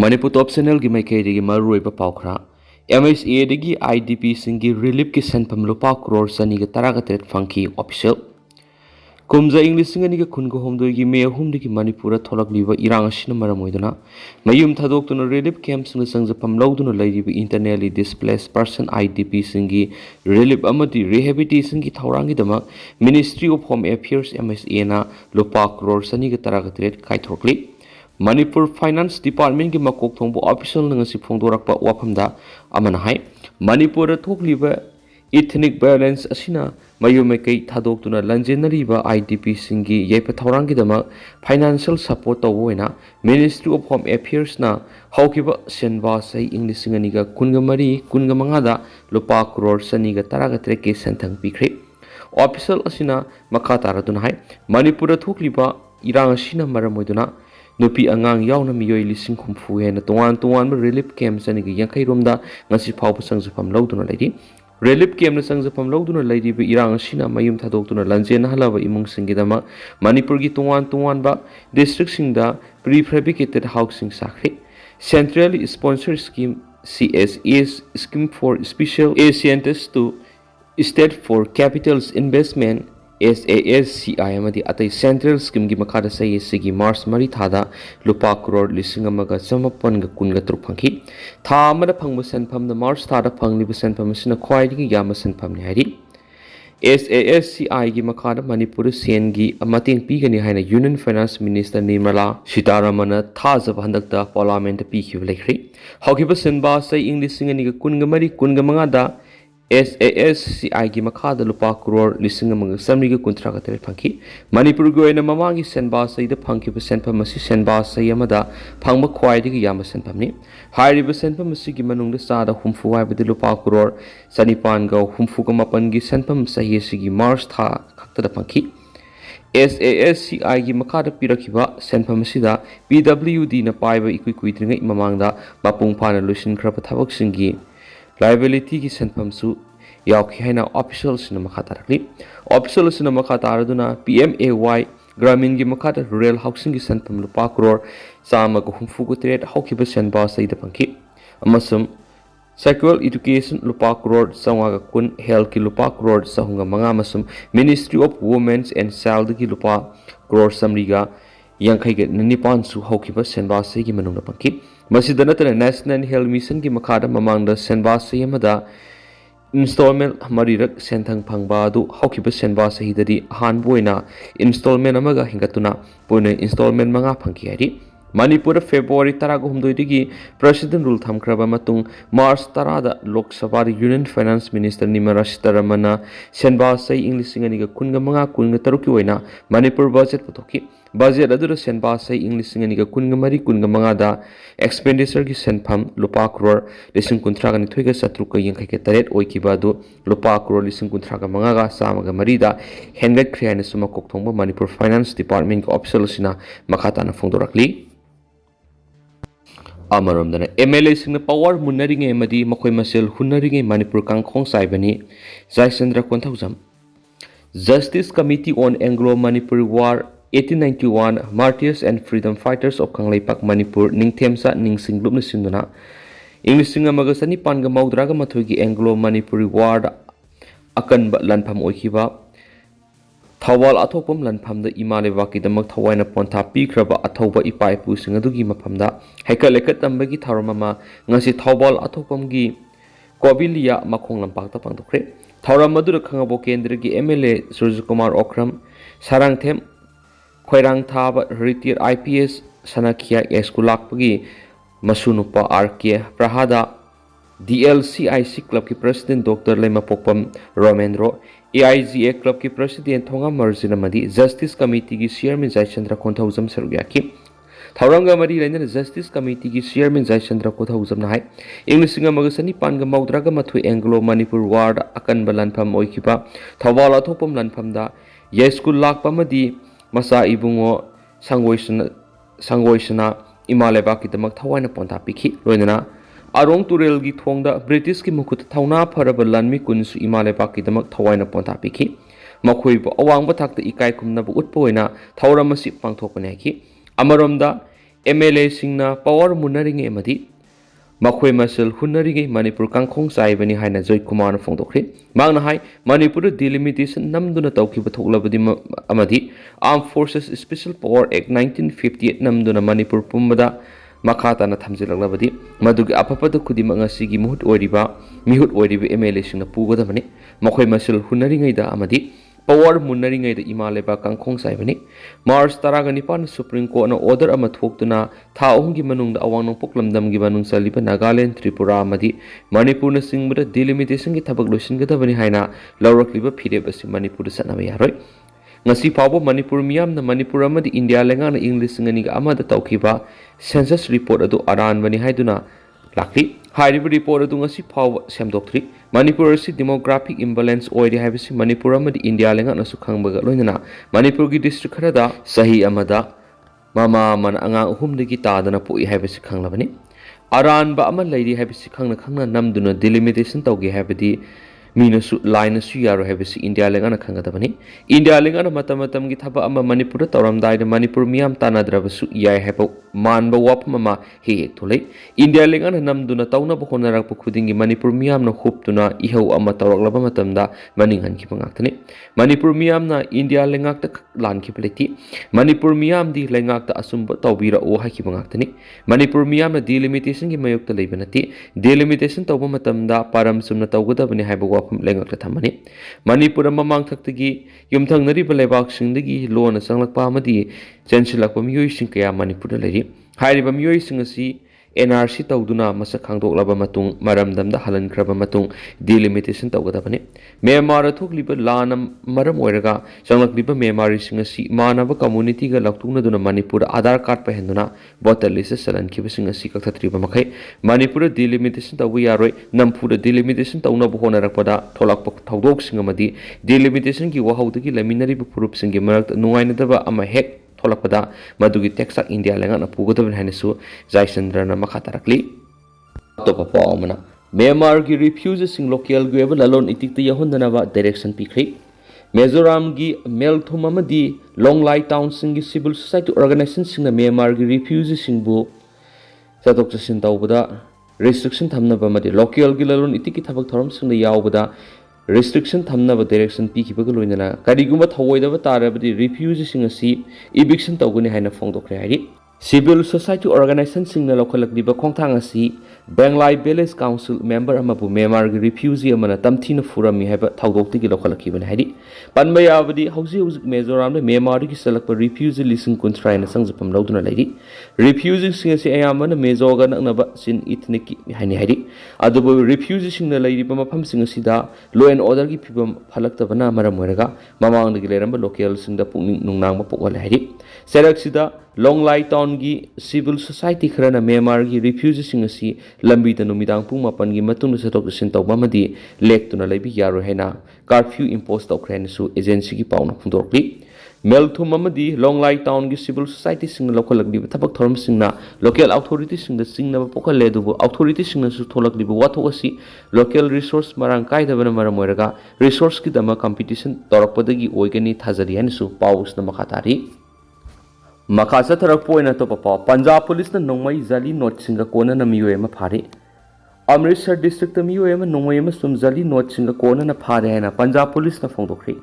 Manipur top channel gi mai kai marui ba paukra MSA digi IDP singi relief ki senpam lupa crore sani ga tara ga tret funky official kumza English singa ni ga kun go homdo gi me hum digi Manipura tholak liba irang asina maramoiduna mayum thadok tuna relief camp singa sangja pam lawduna laibi internally displaced person IDP singi relief amati rehabilitation gi thawrangi dama Ministry of Home Affairs MSA na lupa crore sani ga tara ga tret kai thokli Manipur Finance Department ki makok thongbo official nga si phongdorakpa wafamda amana hai Manipur thokliba ethnic violence asina mayumai kai thadok tuna lanjenari ba IDP singi yepa thawrangi dama financial support tawoina Ministry of Home Affairs na haukiba senba sai English singaniga kungamari kungamangada lupa crore saniga taraga treke senthang pikre official asina makha taraduna hai Manipur thokliba irang asina maramoiduna Nupi angang yaw na miyoy lising kumfu na tuwan relief camp sa nigi yangkay romda nga si pao pasang sa pamlaw na lady. Relief camp na sang sa pamlaw na lady ba irang sina mayum thadok na lanjen na halawa imong singgidama Manipur gi tuwan ba district singda prefabricated housing sakri. Centrally sponsored scheme CSE scheme for special Asiantes to State for Capitals Investment SASCI amadi atai central scheme gi makada sai sigi March mari thada lupa crore lising amaga samapan ga kun ga truk phangki tha amada phangbu senpham na March thada phangli bu senpham sina khwai gi yama senpham ni hari SASCI gi makada Manipur sen gi amating pi gani haina Union Finance Minister Nirmala Sitaramana tha jab handakta parliament pi khiw lekhri hogiba senba sai English singani ga kun ga mari kun ga manga da SASCI gi makada lupa crore lising amang samri ga kuntra ga tere phangki Manipur go ena mamangi senba sai da phangki ba senpham masi senba sai amada phangba khwai digi yama senpham ni hairi ba senpham masi gi manung da sa da humfu wai ba lupa crore sanipan ga humfu ga mapan gi senpham sai sigi March tha khakta da phangki SASCI gi makada pirakhiba senpham masi da PWD na paiba ikui kuitringa imamangda mapung phana lusin khra thabak singi liability ki senpham su yauki haina official sina makata rakli official sina makata araduna PMAY gramin gi makata rural housing gi senpham lupa crore sama ko humfu ko tret hauki ba senba sai da pangki amasum sexual education lupa crore sanga ga kun health ki lupa crore sahunga manga masum Ministry of Women's and Child gi lupa crore samriga yangkai ga nipan su hauki ba senba sai gi manung na pangki Masida natana National Health Mission ki makada mamangda senba sayamada installment marirak senthang phangba du haukiba senba sahidadi hanboina installment amaga hingatuna pune installment manga phangki hari Manipur February taraga humdoi digi president rule thamkraba matung March tarada Lok Sabha Union Finance Minister Nirmala Sitaramana senba sai English ngani ga kunga manga kunga taruki oina Manipur budget putoki budget adura senba sai English ngani ga kunga mari kunga manga da expenditure gi senpham lupa crore lising kuntra ga ni thoiga satru ka yangkai ke taret oikiba du lupa crore lising kuntra ga manga ga sama ga mari da hengat khriana suma kokthongba Manipur Finance Department ka official sina makata na phongdorakli Amaramdana MLA singna power munaringe amadi makhoi masel hunaringe Manipur kangkhong saibani Jaisandra Konthaujam Justice Committee on Anglo-Manipur War 1891 Martyrs and Freedom Fighters of Kanglaipak Manipur ningthemsa ningsinglupna sinduna English singa magasani panga maudraga mathoigi Anglo-Manipur War akanba lanpham oikiba Thawal athopam lanphamda imalewaki damak thawaina pontha pikraba athoba ipai pu singadugi maphamda haika lekat tambagi tharamama ngasi thawal athopam gi kobilia makhong lampakta pangdokre tharam madura khangabo kendra gi MLA Suraj Kumar Okram sarangthem khoirang thaba retired IPS sanakia eskulakpagi masunupa RK Prahada DLCIC Club ki President Dr. Lema Pokpam Romendro AIGA Club ki President Thonga Marjina Madi Justice Committee ki Chairman Jaisandra Konthaujam Sarugyaki Thauranga Mari Laina Justice Committee ki Chairman Jaisandra Konthaujam Nahai English singa magasani panga maudraga mathu Anglo-Manipur War akan balanpham oikiba Thawala thopam lanphamda Yeskul lakpa madi masa ibungo sangoisana imaleba ki damak thawaina ponta pikhi loinana Arong Turel gi thongda British ki mukut thauna pharaba lanmi kunsu imaleba ki damak thawaina ponta pikhi makhoi bo awang ba thakta ikai khumna bu utpoina thauramasi pangthokpane ki Amaromda MLA singna power munaringe amadi makhoi masal hunnaringe Manipur kangkhong saibani haina Joy Kumar na phongdokri mangna hai Manipur delimitation namduna tawkiba thoklabadi amadi Armed Forces Special Power Act 1958 namduna Manipur pumbada makata na thamjilaklabadi madugi apapadu khudima ngasigi mihut oiriba MLA singna pugodabani makhoi masal hunnaringe da amadi power munaringai da imaleba kangkhong saibani March 19 Supreme Court na order ama thoktuna tha ahumgi manung da awang nongpok lamdam gi manung saliba Nagaland Tripura amadi Manipur na singbada delimitation gi thabak losingadabani haina lawrakliba phireb asi Manipur sanaba yaroi ngasi pawbo Manipur miyam na Manipur amadi India lenga na English ngani ga amada tawkiba census report adu aran bani haiduna lakli hairiba report adu ngasi pawbo semdoktri Manipur si demographic imbalance oiri haibisi Manipur amadi India lenga na su khangbaga loinana Manipur gi district kharada sahi amada mama man anga uhumdagi tadana poi haibisi khanglabani aran ba ama lairi haibisi khangna namduna delimitation tawge haibidi minasu line su yaro haibisi India lenga na khangadabani India lenga na matamatam gi thaba ama Manipur taramdai de Manipur miyam tanadrabasu yai haibo manba wapmama he tholei India lenga na namduna tawna bokonarak khudingi Manipur miyam na khuptuna ihau ama tawraklaba matamda maninghan ki bangaktani Manipur miyam na India lengak ta lan ki pleti Manipur miyam di lengak ta asumba tawbira o ha ki bangaktani Manipur miyam na delimitation gi mayokta leibanati delimitation tawba matamda param sumna tawgadabani haibo lengak ta thamani Manipur mamang thakdagi yumthangnari balebak singdagi lona sanglakpa amadi chensilakpa miyoi sing kaya Manipur leri hairiba miyoi sing asi NRC tawduna masak khangdoklaba matung maramdamda halankraba matung delimitation tawgadabani Myanmar thokliba lana maram oiraga sanglakliba Myanmar sing asi manaba community ga laktungna duna Manipur Aadhaar card pahenduna voter list salankiba sing asi kakhatriba makai Manipur delimitation tawbu yaroi nampura delimitation tawna bohonarakpada tholakpa thawdok sing amadi delimitation gi wahawdagi laminari purup sing gi marak nuainadaba ama hek tholakpada madugi texak India lenga na pugodaban hainasu Jaisandra na makatarakli topa paamana Myanmar gi refugees sing local gi eba lalon itikta yahundanaba direction pikri Mizoram gi Melthum amadi Longlai town sing gi civil society organization sing na Myanmar gi refugees sing bu satok chasin tawbada restriction thamnaba amadi local gi lalon itiki thabak thoram sing na yawbada restriction thamnaba direction pikibaga loinana kariguma thawoidaba tarabadi refugees sing asi eviction tawguni haina phongdokre hari civil society organization sing na lokhalakliba khongthang asi Benglai Village Council member amabu Myanmar gi refugee amana tamthina phuramle haiba thawdokti gi lokhalakibani hari panbayabadi hausi Mizoram le Myanmar gi salakpa refugee lising kunthrai na sangjapam lawduna lairi refugee sing asi ayamana mezoga naknaba sin ethnic haini hari adubu refugee sing na lairi pa mafam sing asi da law and order gi phibam phalaktabana maram oiraga mamang gi leramba local sing da pungning nungnang ma pokwal hari serak sida Longlai town gi civil society kharana Myanmar gi refugee sing asi lambi ta numidang pung mapan gi matung satok sin tawba madi lek tuna leibi yaro hena curfew impose tawkhren su agency gi pauna phundorkli Melthum amadi Longlai town gi civil society sing lokhalakli thabak thoram sing na local authority sing da sing na pokal le du authority sing na su tholakli wathok asi local resource marang kai da bana maram oiraga resource ki dama competition torakpadagi oigani thajari han su paus na makhatari Makasa tharakpoina to papa Punjab police na nongmai zali not singa kona na miyo ema phari Amritsar district na miyo ema nongmai ema sum zali not singa kona na phari haina Punjab police na phongdokri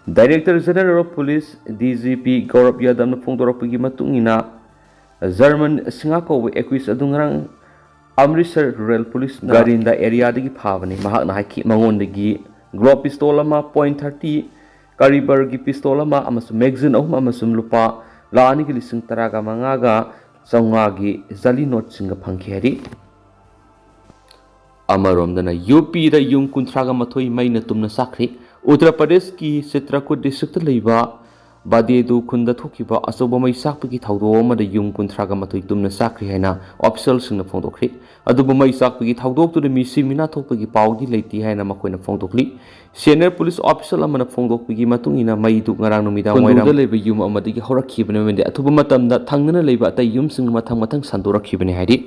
Director General of Police DGP Gaurav Yadav na phongdorakpagi matungina German singa ko accused adungrang Amritsar Rural Police na garinda area dagi phabani mahak na haiki mangondagi Glock pistol ama .30 caliber gi pistol ama amasum magazine ahum amasum lupa Lani ki lising taraga mangaga sangagi zali not singa phangkheri amarom dana UP da yung kuntraga mathoi maina tumna sakri Uttar Pradesh ki Chitrakoot district leiba Badedu khunda thokiba asoba mai sakpagi thawdo ma da yung kuntraga mathoi tumna sakri haina official singna phongdokri aduba mai sakpagi thawdok tu mi simina thokpagi pawdi leiti haina makoina phongdokli senior police official amana phongdokpagi matungina mai du ngarang numida moira da leiba yum amadigi horakhibane mende athuba matamda thangnana leiba atai yum sing mathang mathang sandorakhibane haidi